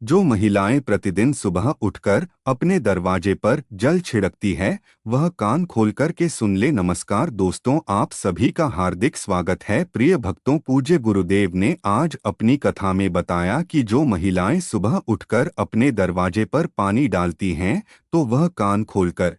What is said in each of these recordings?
जो महिलाएं प्रतिदिन सुबह उठकर अपने दरवाजे पर जल छिड़कती है, वह कान खोलकर के सुन ले। नमस्कार दोस्तों, आप सभी का हार्दिक स्वागत है। प्रिय भक्तों, पूज्य गुरुदेव ने आज अपनी कथा में बताया कि जो महिलाएं सुबह उठकर अपने दरवाजे पर पानी डालती हैं, तो वह कान खोलकर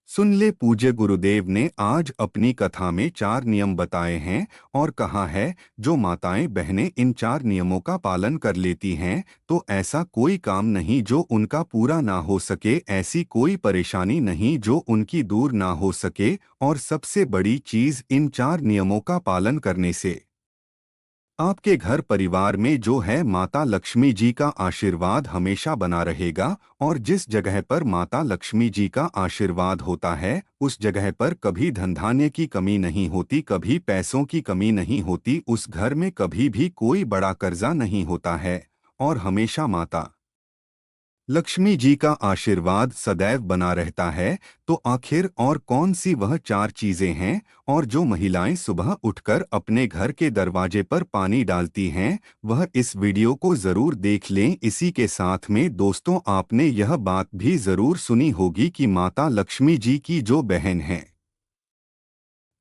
सुन ले। पूज्य गुरुदेव ने आज अपनी कथा में 4 नियम बताए हैं और कहा है, जो माताएं बहनें इन 4 नियमों का पालन कर लेती हैं, तो ऐसा कोई काम नहीं जो उनका पूरा ना हो सके, ऐसी कोई परेशानी नहीं जो उनकी दूर ना हो सके। और सबसे बड़ी चीज, इन 4 नियमों का पालन करने से आपके घर परिवार में जो है माता लक्ष्मी जी का आशीर्वाद हमेशा बना रहेगा। और जिस जगह पर माता लक्ष्मी जी का आशीर्वाद होता है, उस जगह पर कभी धन धान्य की कमी नहीं होती, कभी पैसों की कमी नहीं होती, उस घर में कभी भी कोई बड़ा कर्जा नहीं होता है। और हमेशा माता लक्ष्मी जी का आशीर्वाद सदैव बना रहता है। तो आखिर और कौन सी वह 4 चीजें हैं, और जो महिलाएं सुबह उठकर अपने घर के दरवाजे पर पानी डालती हैं, वह इस वीडियो को जरूर देख लें। इसी के साथ में दोस्तों, आपने यह बात भी जरूर सुनी होगी कि माता लक्ष्मी जी की जो बहन है,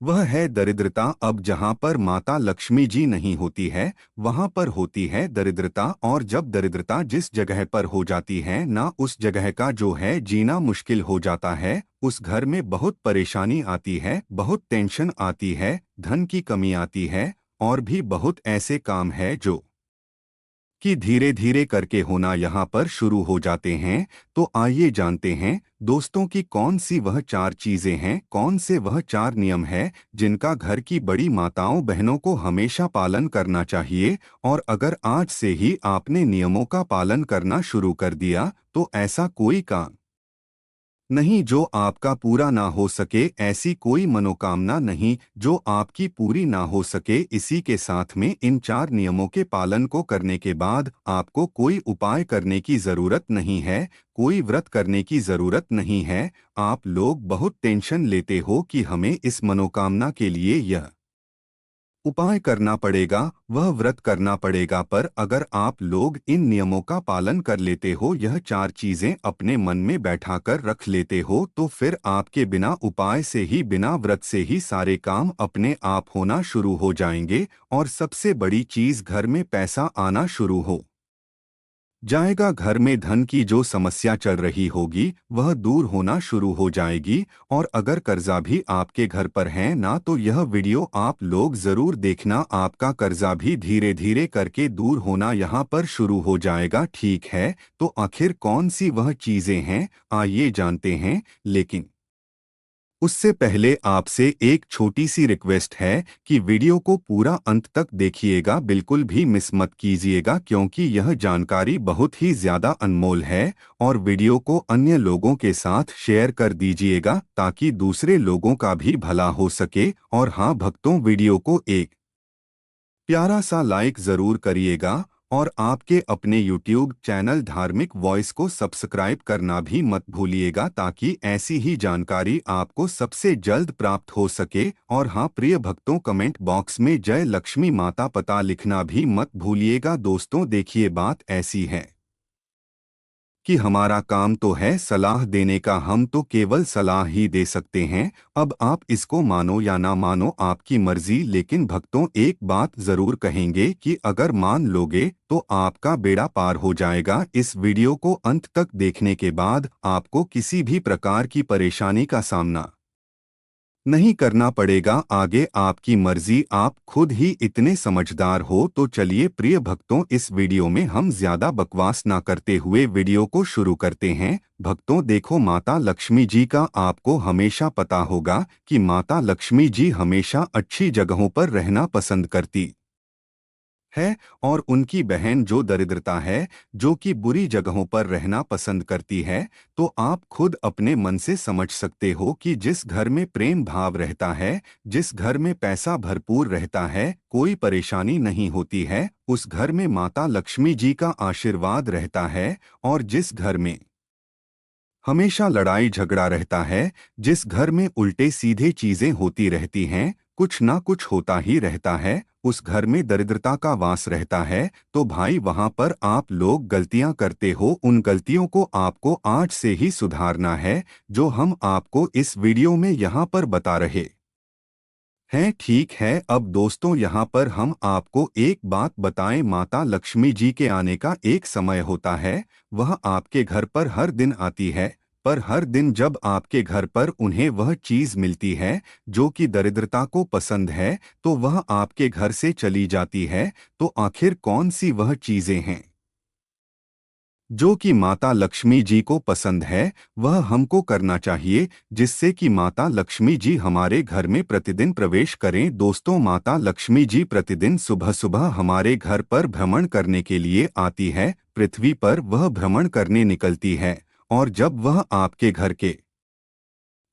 वह है दरिद्रता। अब जहाँ पर माता लक्ष्मी जी नहीं होती है, वहाँ पर होती है दरिद्रता। और जब दरिद्रता जिस जगह पर हो जाती है ना, उस जगह का जो है जीना मुश्किल हो जाता है। उस घर में बहुत परेशानी आती है, बहुत टेंशन आती है, धन की कमी आती है, और भी बहुत ऐसे काम है जो कि धीरे धीरे करके होना यहाँ पर शुरू हो जाते हैं। तो आइए जानते हैं दोस्तों कि कौन सी वह 4 चीजें हैं, कौन से वह 4 नियम हैं जिनका घर की बड़ी माताओं बहनों को हमेशा पालन करना चाहिए। और अगर आज से ही आपने नियमों का पालन करना शुरू कर दिया, तो ऐसा कोई काम नहीं जो आपका पूरा ना हो सके, ऐसी कोई मनोकामना नहीं जो आपकी पूरी ना हो सके। इसी के साथ में इन 4 नियमों के पालन को करने के बाद आपको कोई उपाय करने की जरूरत नहीं है, कोई व्रत करने की जरूरत नहीं है। आप लोग बहुत टेंशन लेते हो कि हमें इस मनोकामना के लिए यह उपाय करना पड़ेगा, वह व्रत करना पड़ेगा, पर अगर आप लोग इन नियमों का पालन कर लेते हो, यह 4 चीजें अपने मन में बैठाकर रख लेते हो, तो फिर आपके बिना उपाय से ही, बिना व्रत से ही सारे काम अपने आप होना शुरू हो जाएंगे। और सबसे बड़ी चीज, घर में पैसा आना शुरू हो जाएगा। घर में धन की जो समस्या चल रही होगी, वह दूर होना शुरू हो जाएगी। और अगर कर्जा भी आपके घर पर है ना, तो यह वीडियो आप लोग जरूर देखना, आपका कर्जा भी धीरे धीरे करके दूर होना यहाँ पर शुरू हो जाएगा। ठीक है, तो आखिर कौन सी वह चीजें हैं, आइए जानते हैं। लेकिन उससे पहले आपसे एक छोटी सी रिक्वेस्ट है कि वीडियो को पूरा अंत तक देखिएगा, बिल्कुल भी मिस मत कीजिएगा, क्योंकि यह जानकारी बहुत ही ज्यादा अनमोल है। और वीडियो को अन्य लोगों के साथ शेयर कर दीजिएगा, ताकि दूसरे लोगों का भी भला हो सके। और हाँ भक्तों, वीडियो को एक प्यारा सा लाइक जरूर करिएगा, और आपके अपने YouTube चैनल धार्मिक वॉइस को सब्सक्राइब करना भी मत भूलिएगा, ताकि ऐसी ही जानकारी आपको सबसे जल्द प्राप्त हो सके। और हाँ प्रिय भक्तों, कमेंट बॉक्स में जय लक्ष्मी माता पता लिखना भी मत भूलिएगा। दोस्तों देखिए, बात ऐसी है कि हमारा काम तो है सलाह देने का, हम तो केवल सलाह ही दे सकते हैं। अब आप इसको मानो या ना मानो, आपकी मर्जी। लेकिन भक्तों, एक बात जरूर कहेंगे कि अगर मान लोगे तो आपका बेड़ा पार हो जाएगा। इस वीडियो को अंत तक देखने के बाद आपको किसी भी प्रकार की परेशानी का सामना नहीं करना पड़ेगा। आगे आपकी मर्जी, आप खुद ही इतने समझदार हो। तो चलिए प्रिय भक्तों, इस वीडियो में हम ज्यादा बकवास ना करते हुए वीडियो को शुरू करते हैं। भक्तों देखो, माता लक्ष्मी जी का आपको हमेशा पता होगा कि माता लक्ष्मी जी हमेशा अच्छी जगहों पर रहना पसंद करती है। और उनकी बहन जो दरिद्रता है, जो कि बुरी जगहों पर रहना पसंद करती है। तो आप खुद अपने मन से समझ सकते हो कि जिस घर में प्रेम भाव रहता है, जिस घर में पैसा भरपूर रहता है, कोई परेशानी नहीं होती है, उस घर में माता लक्ष्मी जी का आशीर्वाद रहता है। और जिस घर में हमेशा लड़ाई झगड़ा रहता है, जिस घर में उल्टे सीधे चीजें होती रहती हैं, कुछ ना कुछ होता ही रहता है, उस घर में दरिद्रता का वास रहता है। तो भाई वहां पर आप लोग गलतियां करते हो, उन गलतियों को आपको आज से ही सुधारना है, जो हम आपको इस वीडियो में यहाँ पर बता रहे हैं। ठीक है, अब दोस्तों यहाँ पर हम आपको एक बात बताएं, माता लक्ष्मी जी के आने का एक समय होता है, वह आपके घर पर हर दिन आती है। पर हर दिन जब आपके घर पर उन्हें वह चीज मिलती है जो कि दरिद्रता को पसंद है, तो वह आपके घर से चली जाती है। तो आखिर कौन सी वह चीजें हैं जो कि माता लक्ष्मी जी को पसंद है, वह हमको करना चाहिए, जिससे कि माता लक्ष्मी जी हमारे घर में प्रतिदिन प्रवेश करें। दोस्तों, माता लक्ष्मी जी प्रतिदिन सुबह सुबह हमारे घर पर भ्रमण करने के लिए आती है। पृथ्वी पर वह भ्रमण करने निकलती है, और जब वह आपके घर के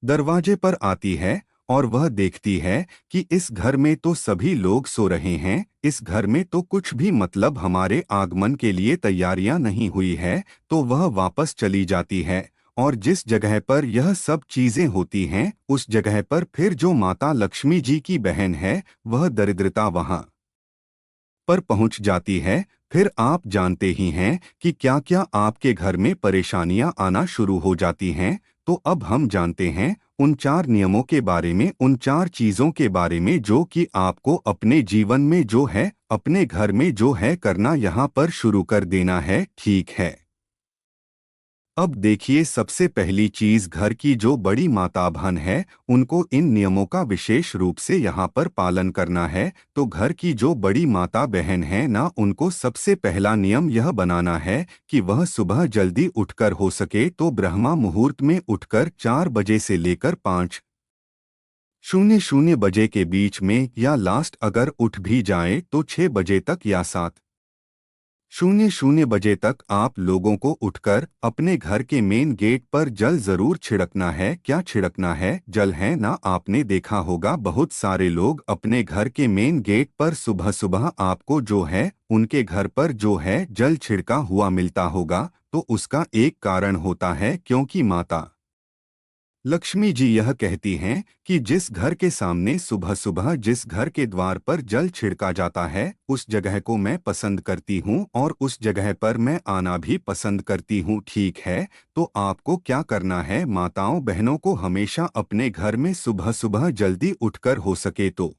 दरवाजे पर आती है और वह देखती है कि इस घर में तो सभी लोग सो रहे हैं, इस घर में तो कुछ भी मतलब हमारे आगमन के लिए तैयारियां नहीं हुई है, तो वह वापस चली जाती है। और जिस जगह पर यह सब चीजें होती हैं, उस जगह पर फिर जो माता लक्ष्मी जी की बहन है, वह दरिद्रता वहां पर पहुंच जाती है। फिर आप जानते ही हैं कि क्या क्या आपके घर में परेशानियां आना शुरू हो जाती हैं। तो अब हम जानते हैं उन 4 नियमों के बारे में, उन 4 चीजों के बारे में जो कि आपको अपने जीवन में जो है, अपने घर में जो है करना, यहाँ पर शुरू कर देना है। ठीक है, अब देखिए, सबसे पहली चीज, घर की जो बड़ी माता बहन है, उनको इन नियमों का विशेष रूप से यहाँ पर पालन करना है। तो घर की जो बड़ी माता बहन है ना, उनको सबसे पहला नियम यह बनाना है कि वह सुबह जल्दी उठकर, हो सके तो ब्रह्मा मुहूर्त में उठकर 4 बजे से लेकर 5:00 बजे के बीच में, या लास्ट अगर उठ भी जाए तो 6 बजे तक या 7:00 बजे तक आप लोगों को उठकर अपने घर के मेन गेट पर जल जरूर छिड़कना है। क्या छिड़कना है? जल है ना। आपने देखा होगा बहुत सारे लोग अपने घर के मेन गेट पर सुबह सुबह आपको जो है उनके घर पर जो है जल छिड़का हुआ मिलता होगा। तो उसका एक कारण होता है, क्योंकि माता लक्ष्मी जी यह कहती हैं कि जिस घर के सामने सुबह सुबह, जिस घर के द्वार पर जल छिड़का जाता है, उस जगह को मैं पसंद करती हूँ और उस जगह पर मैं आना भी पसंद करती हूँ। ठीक है, तो आपको क्या करना है, माताओं बहनों को हमेशा अपने घर में सुबह सुबह जल्दी उठकर, हो सके तो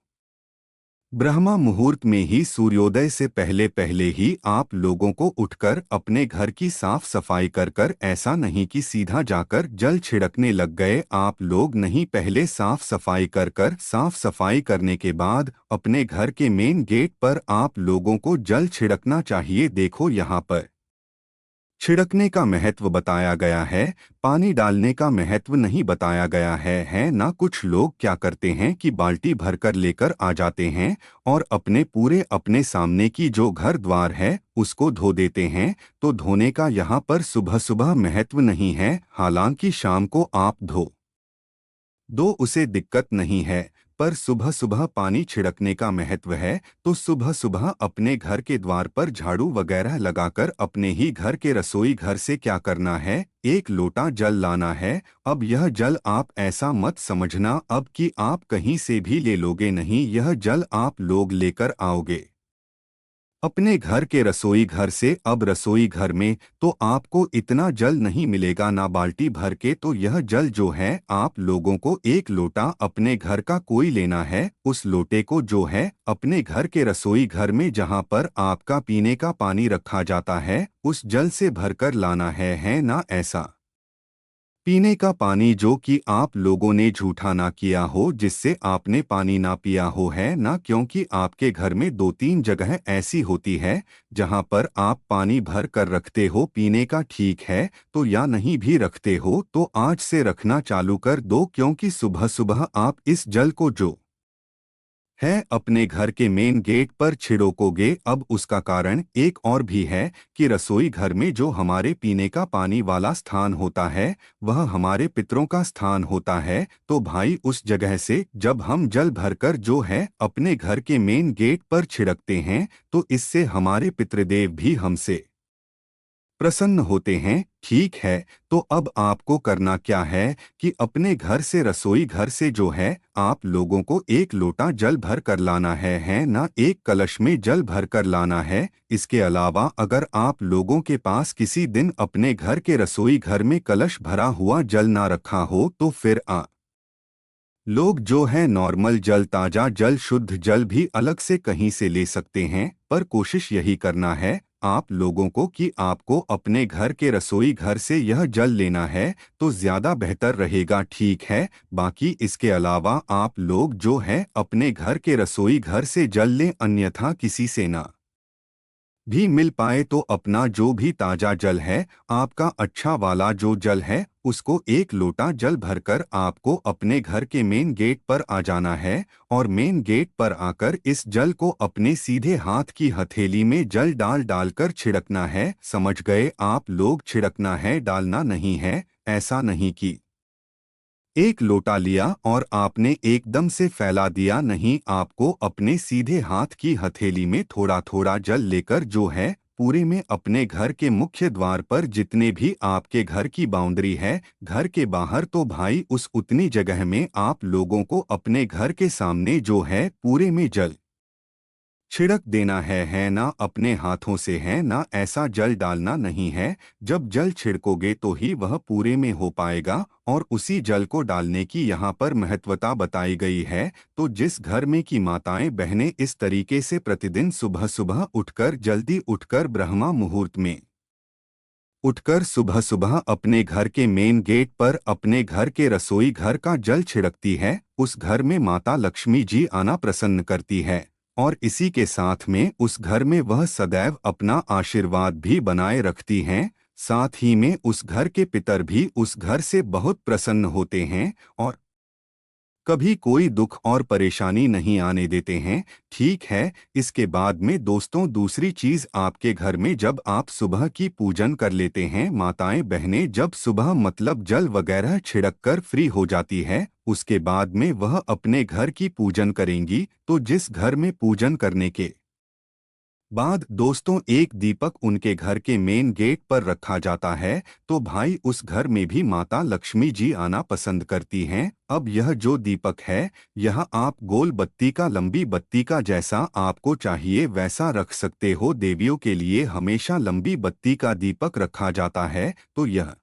ब्रह्मा मुहूर्त में ही, सूर्योदय से पहले पहले ही आप लोगों को उठकर अपने घर की साफ सफाई कर कर, ऐसा नहीं कि सीधा जाकर जल छिड़कने लग गए आप लोग, नहीं, पहले साफ सफाई कर कर, साफ सफाई करने के बाद अपने घर के मेन गेट पर आप लोगों को जल छिड़कना चाहिए। देखो, यहाँ पर छिड़कने का महत्व बताया गया है, पानी डालने का महत्व नहीं बताया गया है ना। कुछ लोग क्या करते हैं कि बाल्टी भरकर लेकर आ जाते हैं और अपने पूरे अपने सामने की जो घर द्वार है उसको धो देते हैं। तो धोने का यहाँ पर सुबह सुबह महत्व नहीं है, हालांकि शाम को आप धो दो, उसे दिक्कत नहीं है, पर सुबह सुबह पानी छिड़कने का महत्व है। तो सुबह सुबह अपने घर के द्वार पर झाड़ू वगैरह लगाकर अपने ही घर के रसोई घर से क्या करना है, 1 लोटा जल लाना है। अब यह जल आप ऐसा मत समझना अब कि आप कहीं से भी ले लोगे, नहीं, यह जल आप लोग लेकर आओगे अपने घर के रसोई घर से। अब रसोई घर में तो आपको इतना जल नहीं मिलेगा ना बाल्टी भर के, तो यह जल जो है आप लोगों को 1 लोटा अपने घर का कोई लेना है। उस लोटे को जो है अपने घर के रसोई घर में जहां पर आपका पीने का पानी रखा जाता है, उस जल से भरकर लाना है ना। ऐसा पीने का पानी जो कि आप लोगों ने झूठा ना किया हो, जिससे आपने पानी ना पिया हो, है ना, क्योंकि आपके घर में 2-3 जगह ऐसी होती है जहां पर आप पानी भर कर रखते हो पीने का। ठीक है, तो या नहीं भी रखते हो तो आज से रखना चालू कर दो, क्योंकि सुबह सुबह आप इस जल को जो है अपने घर के मेन गेट पर छिड़कोगे। अब उसका कारण एक और भी है कि रसोई घर में जो हमारे पीने का पानी वाला स्थान होता है, वह हमारे पितरों का स्थान होता है। तो भाई उस जगह से जब हम जल भरकर जो है अपने घर के मेन गेट पर छिड़कते हैं, तो इससे हमारे पितृदेव भी हमसे प्रसन्न होते हैं। ठीक है, तो अब आपको करना क्या है कि अपने घर से, रसोई घर से जो है, आप लोगों को एक लोटा जल भर कर लाना है ना, एक कलश में जल भर कर लाना है। इसके अलावा अगर आप लोगों के पास किसी दिन अपने घर के रसोई घर में कलश भरा हुआ जल ना रखा हो तो फिर लोग जो है नॉर्मल जल, ताज़ा जल, शुद्ध जल भी अलग से कहीं से ले सकते हैं। पर कोशिश यही करना है आप लोगों को कि आपको अपने घर के रसोई घर से यह जल लेना है, तो ज़्यादा बेहतर रहेगा। ठीक है, बाकी इसके अलावा आप लोग जो है अपने घर के रसोई घर से जल लें, अन्यथा किसी से ना भी मिल पाए तो अपना जो भी ताज़ा जल है, आपका अच्छा वाला जो जल है, उसको एक लोटा जल भरकर आपको अपने घर के मेन गेट पर आ जाना है। और मेन गेट पर आकर इस जल को अपने सीधे हाथ की हथेली में जल डाल डालकर छिड़कना है। समझ गए आप लोग? छिड़कना है, डालना नहीं है। ऐसा नहीं कि एक लोटा लिया और आपने एकदम से फैला दिया, नहीं, आपको अपने सीधे हाथ की हथेली में थोड़ा थोड़ा जल लेकर जो है पूरे में अपने घर के मुख्य द्वार पर, जितने भी आपके घर की बाउंड्री है, घर के बाहर तो भाई उस उतनी जगह में आप लोगों को अपने घर के सामने जो है पूरे में जल छिड़क देना है ना, अपने हाथों से, है ना, ऐसा जल डालना नहीं है। जब जल छिड़कोगे तो ही वह पूरे में हो पाएगा। और उसी जल को डालने की यहाँ पर महत्वता बताई गई है। तो जिस घर में की माताएं बहनें इस तरीके से प्रतिदिन सुबह सुबह उठकर, जल्दी उठकर, ब्रह्मा मुहूर्त में उठकर सुबह सुबह अपने घर के मेन गेट पर अपने घर के रसोई घर का जल छिड़कती है, उस घर में माता लक्ष्मी जी आना प्रसन्न करती है। और इसी के साथ में उस घर में वह सदैव अपना आशीर्वाद भी बनाए रखती हैं। साथ ही में उस घर के पितर भी उस घर से बहुत प्रसन्न होते हैं और कभी कोई दुख और परेशानी नहीं आने देते हैं। ठीक है, इसके बाद में दोस्तों दूसरी चीज, आपके घर में जब आप सुबह की पूजन कर लेते हैं, माताएं बहनें जब सुबह मतलब जल वगैरह छिड़क कर फ्री हो जाती है, उसके बाद में वह अपने घर की पूजन करेंगी। तो जिस घर में पूजन करने के बाद दोस्तों एक दीपक उनके घर के मेन गेट पर रखा जाता है, तो भाई उस घर में भी माता लक्ष्मी जी आना पसंद करती हैं। अब यह जो दीपक है, यह आप गोल बत्ती का, लंबी बत्ती का, जैसा आपको चाहिए वैसा रख सकते हो। देवियों के लिए हमेशा लंबी बत्ती का दीपक रखा जाता है। तो यह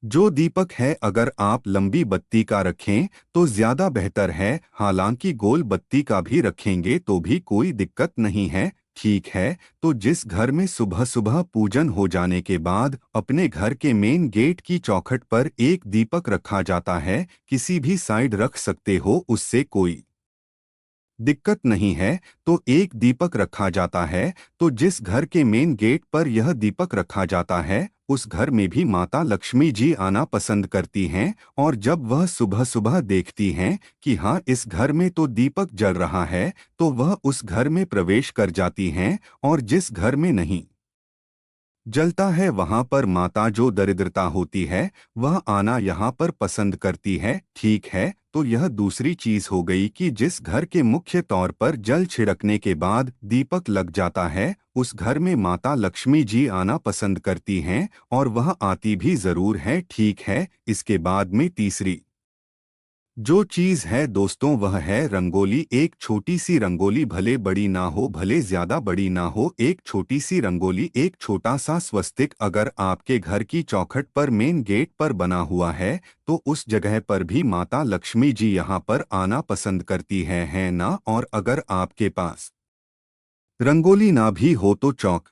जो दीपक है अगर आप लंबी बत्ती का रखें तो ज़्यादा बेहतर है। हालांकि गोल बत्ती का भी रखेंगे तो भी कोई दिक्कत नहीं है। ठीक है, तो जिस घर में सुबह सुबह पूजन हो जाने के बाद अपने घर के मेन गेट की चौखट पर एक दीपक रखा जाता है, किसी भी साइड रख सकते हो, उससे कोई दिक्कत नहीं है। तो एक दीपक रखा जाता है, तो जिस घर के मेन गेट पर यह दीपक रखा जाता है, उस घर में भी माता लक्ष्मी जी आना पसंद करती हैं। और जब वह सुबह सुबह देखती हैं कि हाँ इस घर में तो दीपक जल रहा है, तो वह उस घर में प्रवेश कर जाती हैं। और जिस घर में नहीं जलता है वहां पर माता जो दरिद्रता होती है वह आना यहाँ पर पसंद करती है। ठीक है, तो यह दूसरी चीज हो गई कि जिस घर के मुख्य तौर पर जल छिड़कने के बाद दीपक लग जाता है, उस घर में माता लक्ष्मी जी आना पसंद करती हैं और वह आती भी जरूर है। ठीक है, इसके बाद में तीसरी जो चीज है दोस्तों वह है रंगोली। एक छोटी सी रंगोली, भले बड़ी ना हो भले ज्यादा बड़ी ना हो, एक छोटी सी रंगोली, एक छोटा सा स्वस्तिक अगर आपके घर की चौखट पर मेन गेट पर बना हुआ है तो उस जगह पर भी माता लक्ष्मी जी यहाँ पर आना पसंद करती है ना। और अगर आपके पास रंगोली ना भी हो तो चौक,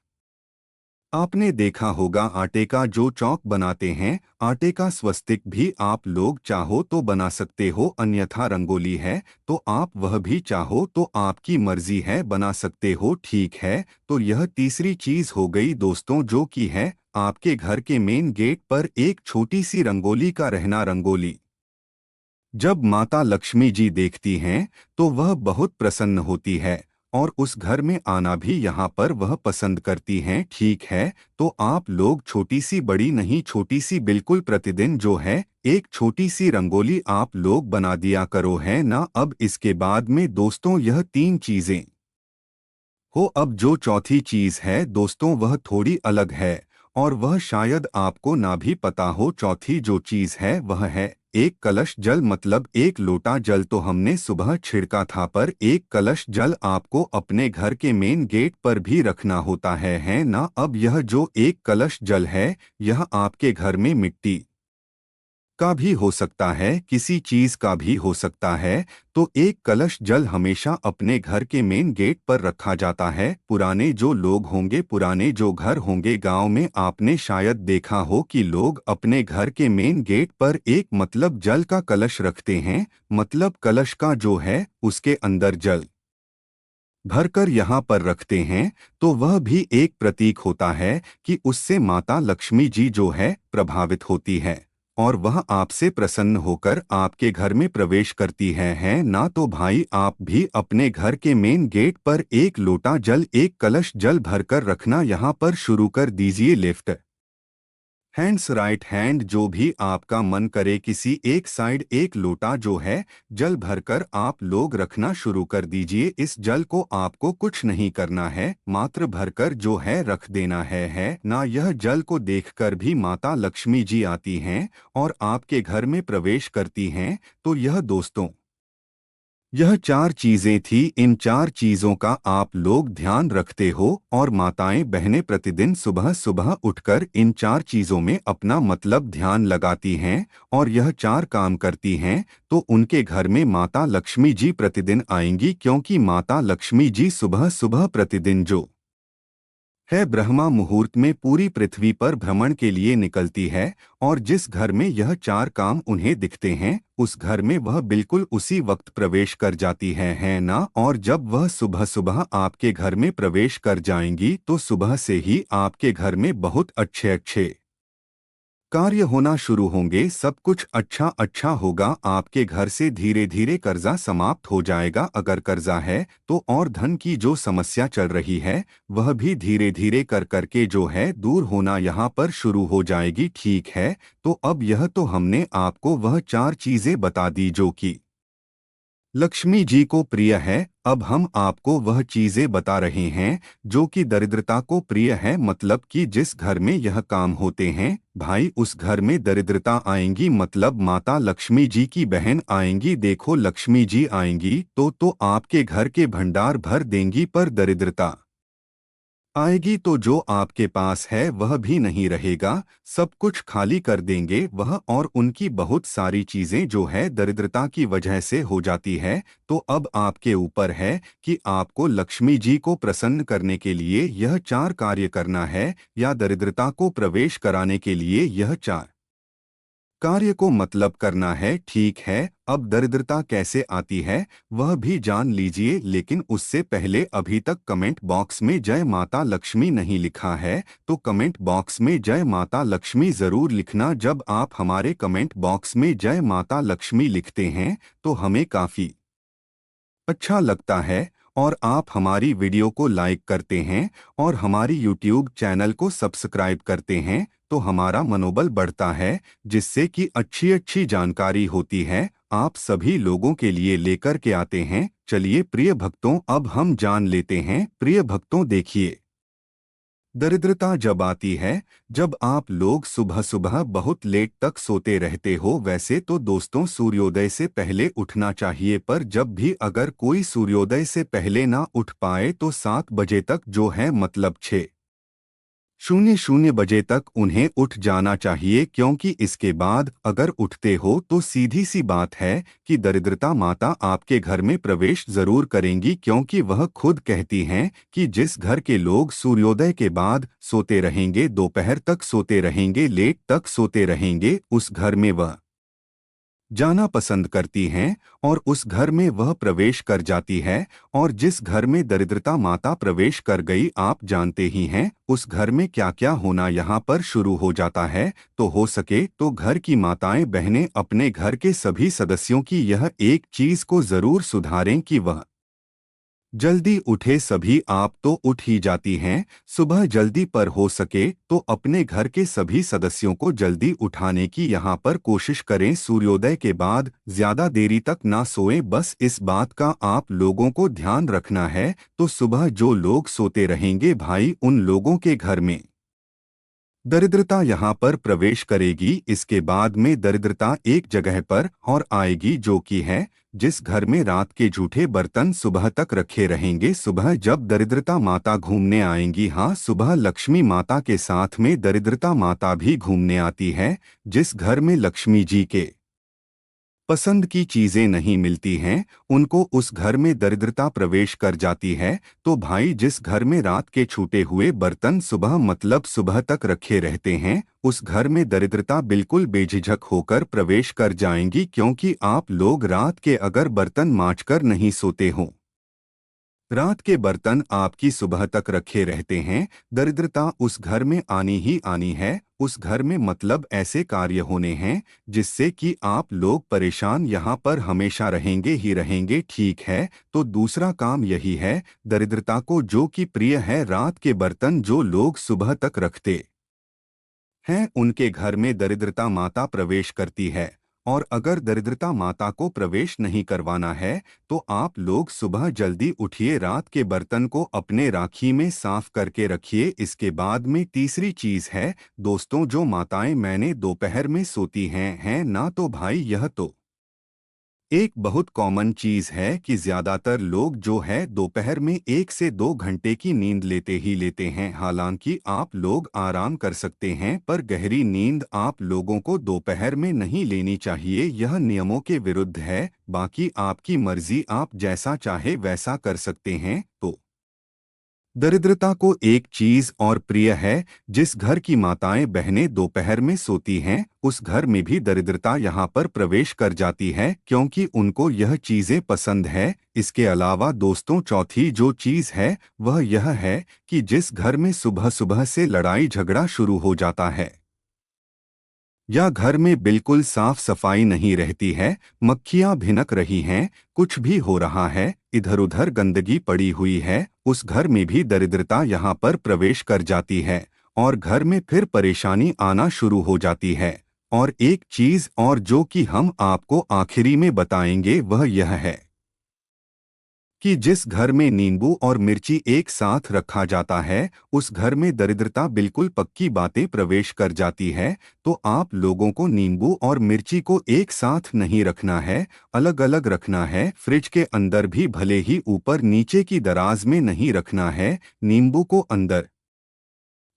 आपने देखा होगा आटे का जो चौक बनाते हैं, आटे का स्वस्तिक भी आप लोग चाहो तो बना सकते हो, अन्यथा रंगोली है तो आप वह भी चाहो तो आपकी मर्जी है बना सकते हो। ठीक है, तो यह तीसरी चीज हो गई दोस्तों, जो कि है आपके घर के मेन गेट पर एक छोटी सी रंगोली का रहना। रंगोली जब माता लक्ष्मी जी देखती हैं तो वह बहुत प्रसन्न होती है और उस घर में आना भी यहाँ पर वह पसंद करती हैं। ठीक है, तो आप लोग छोटी सी, बड़ी नहीं, छोटी सी बिल्कुल प्रतिदिन जो है एक छोटी सी रंगोली आप लोग बना दिया करो, है ना। अब इसके बाद में दोस्तों यह तीन चीजें हो, अब जो चौथी चीज है दोस्तों वह थोड़ी अलग है और वह शायद आपको ना भी पता हो। चौथी जो चीज है वह है एक कलश जल, मतलब एक लोटा जल तो हमने सुबह छिड़का था, पर एक कलश जल आपको अपने घर के मेन गेट पर भी रखना होता है ना। अब यह जो एक कलश जल है यह आपके घर में मिट्टी का भी हो सकता है, किसी चीज का भी हो सकता है। तो एक कलश जल हमेशा अपने घर के मेन गेट पर रखा जाता है। पुराने जो लोग होंगे, पुराने जो घर होंगे गांव में, आपने शायद देखा हो कि लोग अपने घर के मेन गेट पर एक मतलब जल का कलश रखते हैं। मतलब कलश का जो है उसके अंदर जल भरकर यहाँ पर रखते हैं। तो वह भी एक प्रतीक होता है कि उससे माता लक्ष्मी जी जो है प्रभावित होती है और वह आपसे प्रसन्न होकर आपके घर में प्रवेश करती है ना। तो भाई आप भी अपने घर के मेन गेट पर एक लोटा जल, एक कलश जल भरकर रखना यहाँ पर शुरू कर दीजिए। लेफ्ट हैंड्स राइट हैंड, जो भी आपका मन करे, किसी एक साइड एक लोटा जो है जल भरकर आप लोग रखना शुरू कर दीजिए। इस जल को आपको कुछ नहीं करना है, मात्र भरकर जो है रख देना है ना। यह जल को देखकर भी माता लक्ष्मी जी आती हैं और आपके घर में प्रवेश करती हैं। तो यह दोस्तों यह चार चीजें थी। इन चार चीजों का आप लोग ध्यान रखते हो और माताएं बहनें प्रतिदिन सुबह सुबह उठकर इन चार चीजों में अपना मतलब ध्यान लगाती हैं और यह चार काम करती हैं। तो उनके घर में माता लक्ष्मी जी प्रतिदिन आएंगी, क्योंकि माता लक्ष्मी जी सुबह सुबह प्रतिदिन जो है ब्रह्मा मुहूर्त में पूरी पृथ्वी पर भ्रमण के लिए निकलती है। और जिस घर में यह चार काम उन्हें दिखते हैं उस घर में वह बिल्कुल उसी वक्त प्रवेश कर जाती है ना। और जब वह सुबह सुबह आपके घर में प्रवेश कर जाएंगी तो सुबह से ही आपके घर में बहुत अच्छे अच्छे कार्य होना शुरू होंगे। सब कुछ अच्छा अच्छा होगा। आपके घर से धीरे धीरे कर्जा समाप्त हो जाएगा, अगर कर्जा है तो। और धन की जो समस्या चल रही है वह भी धीरे धीरे कर करके जो है दूर होना यहाँ पर शुरू हो जाएगी। ठीक है, तो अब यह तो हमने आपको वह चार चीजें बता दी जो कि लक्ष्मी जी को प्रिय है। अब हम आपको वह चीजें बता रहे हैं जो कि दरिद्रता को प्रिय है। मतलब कि जिस घर में यह काम होते हैं भाई उस घर में दरिद्रता आएंगी, मतलब माता लक्ष्मी जी की बहन आएंगी। देखो लक्ष्मी जी आएंगी तो आपके घर के भंडार भर देंगी, पर दरिद्रता आएगी तो जो आपके पास है वह भी नहीं रहेगा, सब कुछ खाली कर देंगे वह। और उनकी बहुत सारी चीजें जो है दरिद्रता की वजह से हो जाती है। तो अब आपके ऊपर है कि आपको लक्ष्मी जी को प्रसन्न करने के लिए यह चार कार्य करना है या दरिद्रता को प्रवेश कराने के लिए यह चार कार्य को मतलब करना है। ठीक है, अब दरिद्रता कैसे आती है वह भी जान लीजिए, लेकिन उससे पहले अभी तक कमेंट बॉक्स में जय माता लक्ष्मी नहीं लिखा है तो कमेंट बॉक्स में जय माता लक्ष्मी जरूर लिखना। जब आप हमारे कमेंट बॉक्स में जय माता लक्ष्मी लिखते हैं तो हमें काफी अच्छा लगता है और आप हमारी वीडियो को लाइक करते हैं और हमारी यूट्यूब चैनल को सब्सक्राइब करते हैं तो हमारा मनोबल बढ़ता है, जिससे कि अच्छी अच्छी जानकारी होती है आप सभी लोगों के लिए लेकर के आते हैं। चलिए प्रिय भक्तों, अब हम जान लेते हैं। प्रिय भक्तों देखिए, दरिद्रता जब आती है जब आप लोग सुबह सुबह बहुत लेट तक सोते रहते हो। वैसे तो दोस्तों सूर्योदय से पहले उठना चाहिए, पर जब भी अगर कोई सूर्योदय से पहले ना उठ पाए तो 7 बजे तक जो है मतलब 6:00 तक उन्हें उठ जाना चाहिए, क्योंकि इसके बाद अगर उठते हो तो सीधी सी बात है कि दरिद्रता माता आपके घर में प्रवेश जरूर करेंगी। क्योंकि वह खुद कहती हैं कि जिस घर के लोग सूर्योदय के बाद सोते रहेंगे, दोपहर तक सोते रहेंगे, लेट तक सोते रहेंगे, उस घर में वह जाना पसंद करती हैं और उस घर में वह प्रवेश कर जाती है। और जिस घर में दरिद्रता माता प्रवेश कर गई आप जानते ही हैं उस घर में क्या क्या होना यहाँ पर शुरू हो जाता है। तो हो सके तो घर की माताएं बहनें अपने घर के सभी सदस्यों की यह एक चीज को जरूर सुधारें कि वह जल्दी उठे। सभी आप तो उठ ही जाती हैं सुबह जल्दी, पर हो सके तो अपने घर के सभी सदस्यों को जल्दी उठाने की यहाँ पर कोशिश करें। सूर्योदय के बाद ज्यादा देरी तक ना सोएं, बस इस बात का आप लोगों को ध्यान रखना है। तो सुबह जो लोग सोते रहेंगे भाई उन लोगों के घर में दरिद्रता यहाँ पर प्रवेश करेगी। इसके बाद में दरिद्रता एक जगह पर और आएगी, जो कि है जिस घर में रात के जूठे बर्तन सुबह तक रखे रहेंगे। सुबह जब दरिद्रता माता घूमने आएंगी, हाँ, सुबह लक्ष्मी माता के साथ में दरिद्रता माता भी घूमने आती है। जिस घर में लक्ष्मी जी के पसंद की चीजें नहीं मिलती हैं, उनको उस घर में दरिद्रता प्रवेश कर जाती है। तो भाई, जिस घर में रात के छूटे हुए बर्तन सुबह मतलब सुबह तक रखे रहते हैं, उस घर में दरिद्रता बिल्कुल बेझिझक होकर प्रवेश कर जाएंगी, क्योंकि आप लोग रात के अगर बर्तन मांजकर नहीं सोते हो, रात के बर्तन आपकी सुबह तक रखे रहते हैं, दरिद्रता उस घर में आनी ही आनी है। उस घर में मतलब ऐसे कार्य होने हैं जिससे कि आप लोग परेशान यहाँ पर हमेशा रहेंगे ही रहेंगे। ठीक है, तो दूसरा काम यही है, दरिद्रता को जो कि प्रिय है रात के बर्तन जो लोग सुबह तक रखते हैं, उनके घर में दरिद्रता माता प्रवेश करती है। और अगर दरिद्रता माता को प्रवेश नहीं करवाना है, तो आप लोग सुबह जल्दी उठिए, रात के बर्तन को अपने राखी में साफ करके रखिए। इसके बाद में तीसरी चीज है दोस्तों, जो माताएं मैंने दोपहर में सोती हैं ना, तो भाई यह तो एक बहुत कॉमन चीज है कि ज्यादातर लोग जो है दोपहर में 1 से 2 घंटे की नींद लेते ही लेते हैं। हालांकि आप लोग आराम कर सकते हैं, पर गहरी नींद आप लोगों को दोपहर में नहीं लेनी चाहिए। यह नियमों के विरुद्ध है। बाकी आपकी मर्जी, आप जैसा चाहे वैसा कर सकते हैं। तो दरिद्रता को एक चीज और प्रिय है, जिस घर की माताएं बहनें दोपहर में सोती हैं, उस घर में भी दरिद्रता यहाँ पर प्रवेश कर जाती है, क्योंकि उनको यह चीजें पसंद है। इसके अलावा दोस्तों, चौथी जो चीज है वह यह है कि जिस घर में सुबह सुबह से लड़ाई झगड़ा शुरू हो जाता है, या घर में बिल्कुल साफ सफाई नहीं रहती है, मक्खियां भिनक रही हैं, कुछ भी हो रहा है, इधर उधर गंदगी पड़ी हुई है, उस घर में भी दरिद्रता यहाँ पर प्रवेश कर जाती है और घर में फिर परेशानी आना शुरू हो जाती है। और एक चीज और जो कि हम आपको आखिरी में बताएंगे वह यह है कि जिस घर में नींबू और मिर्ची एक साथ रखा जाता है, उस घर में दरिद्रता बिल्कुल पक्की बातें प्रवेश कर जाती है। तो आप लोगों को नींबू और मिर्ची को एक साथ नहीं रखना है, अलग अलग रखना है। फ्रिज के अंदर भी भले ही ऊपर नीचे की दराज में नहीं रखना है। नींबू को अंदर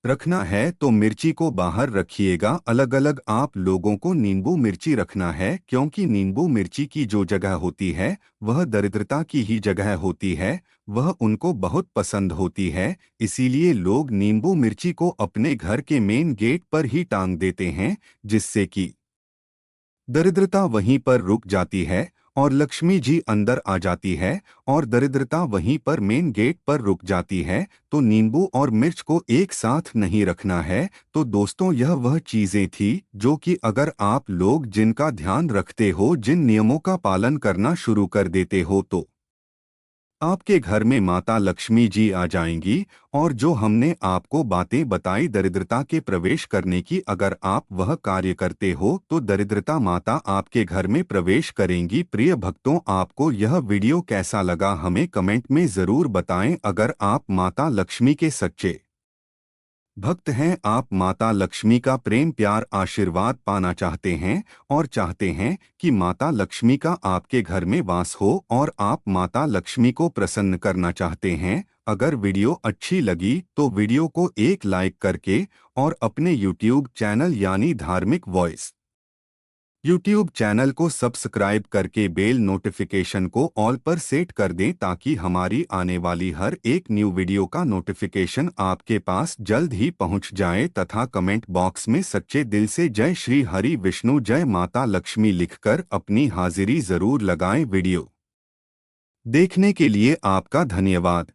रखना है तो मिर्ची को बाहर रखिएगा। अलग अलग आप लोगों को नींबू मिर्ची रखना है, क्योंकि नींबू मिर्ची की जो जगह होती है वह दरिद्रता की ही जगह होती है, वह उनको बहुत पसंद होती है। इसीलिए लोग नींबू मिर्ची को अपने घर के मेन गेट पर ही टांग देते हैं, जिससे कि दरिद्रता वहीं पर रुक जाती है और लक्ष्मी जी अंदर आ जाती है, और दरिद्रता वहीं पर मेन गेट पर रुक जाती है। तो नींबू और मिर्च को एक साथ नहीं रखना है। तो दोस्तों, यह वह चीजें थी जो कि अगर आप लोग जिनका ध्यान रखते हो, जिन नियमों का पालन करना शुरू कर देते हो, तो आपके घर में माता लक्ष्मी जी आ जाएंगी। और जो हमने आपको बातें बताई दरिद्रता के प्रवेश करने की, अगर आप वह कार्य करते हो तो दरिद्रता माता आपके घर में प्रवेश करेंगी। प्रिय भक्तों, आपको यह वीडियो कैसा लगा हमें कमेंट में ज़रूर बताएं। अगर आप माता लक्ष्मी के सच्चे भक्त हैं, आप माता लक्ष्मी का प्रेम प्यार आशीर्वाद पाना चाहते हैं और चाहते हैं कि माता लक्ष्मी का आपके घर में वास हो, और आप माता लक्ष्मी को प्रसन्न करना चाहते हैं, अगर वीडियो अच्छी लगी तो वीडियो को एक लाइक करके और अपने YouTube चैनल यानी धार्मिक वॉइस YouTube चैनल को सब्सक्राइब करके बेल नोटिफिकेशन को ऑल पर सेट कर दें, ताकि हमारी आने वाली हर एक न्यू वीडियो का नोटिफिकेशन आपके पास जल्द ही पहुंच जाए। तथा कमेंट बॉक्स में सच्चे दिल से जय श्री हरि विष्णु जय माता लक्ष्मी लिखकर अपनी हाजिरी जरूर लगाएं। वीडियो देखने के लिए आपका धन्यवाद।